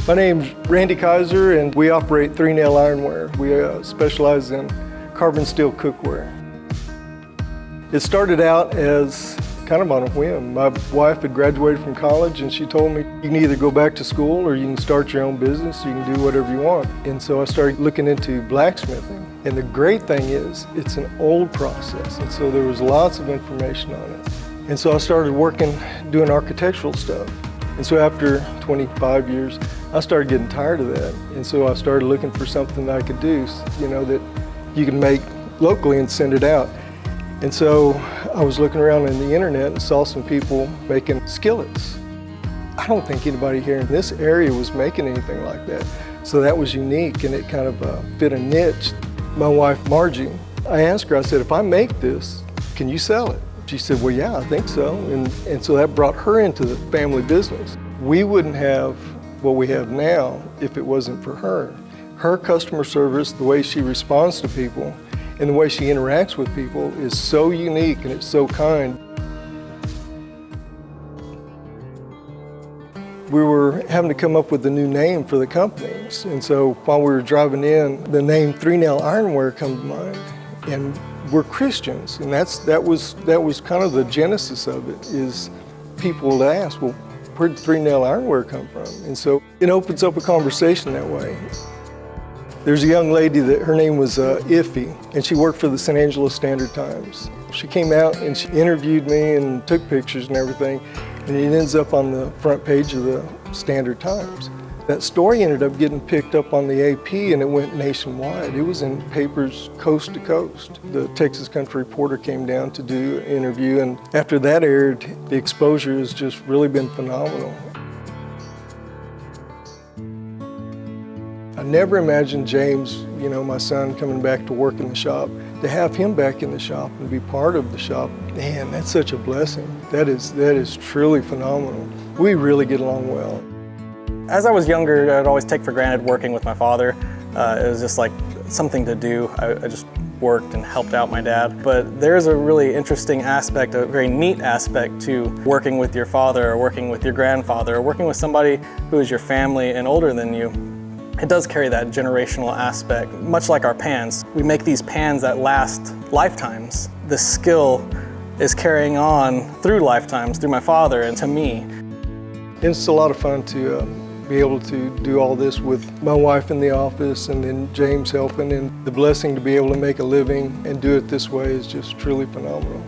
My name's Randy Kaiser, and we operate 3Nail Ironware. We specialize in carbon steel cookware. It started out as kind of on a whim. My wife had graduated from college, and she told me, you can either go back to school or you can start your own business, you can do whatever you want. And so I started looking into blacksmithing. And the great thing is, it's an old process, and so there was lots of information on it. And so I started working, doing architectural stuff. And so after 25 years, I started getting tired of that. And so I started looking for something that I could do, you know, that you can make locally and send it out. And so I was looking around on the internet and saw some people making skillets. I don't think anybody here in this area was making anything like that. So that was unique, and it kind of fit a niche. My wife, Margie, I asked her, I said, if I make this, can you sell it? She said, well, yeah, I think so. And so that brought her into the family business. We wouldn't have what we have now if it wasn't for her. Her customer service, the way she responds to people, and the way she interacts with people is so unique, and it's so kind. We were having to come up with a new name for the companies. And so while we were driving in, the name 3Nail Ironware came to mind. And we're Christians, and that was kind of the genesis of it, is people would ask, well, where did 3Nail Ironware come from? And so it opens up a conversation that way. There's a young lady that her name was Iffy, and she worked for the San Angelo Standard-Times. She came out and she interviewed me and took pictures and everything, and it ends up on the front page of the Standard-Times. That story ended up getting picked up on the AP, and it went nationwide. It was in papers coast to coast. The Texas Country Reporter came down to do an interview, and after that aired, the exposure has just really been phenomenal. I never imagined James, you know, my son, coming back to work in the shop. To have him back in the shop and be part of the shop, man, that's such a blessing. That is truly phenomenal. We really get along well. As I was younger, I'd always take for granted working with my father. It was just like something to do. I just worked and helped out my dad. But there's a really interesting aspect, a very neat aspect to working with your father or working with your grandfather or working with somebody who is your family and older than you. It does carry that generational aspect. Much like our pans, we make these pans that last lifetimes. The skill is carrying on through lifetimes, through my father and to me. It's a lot of fun to be able to do all this with my wife in the office, and then James helping, and the blessing to be able to make a living and do it this way is just truly phenomenal.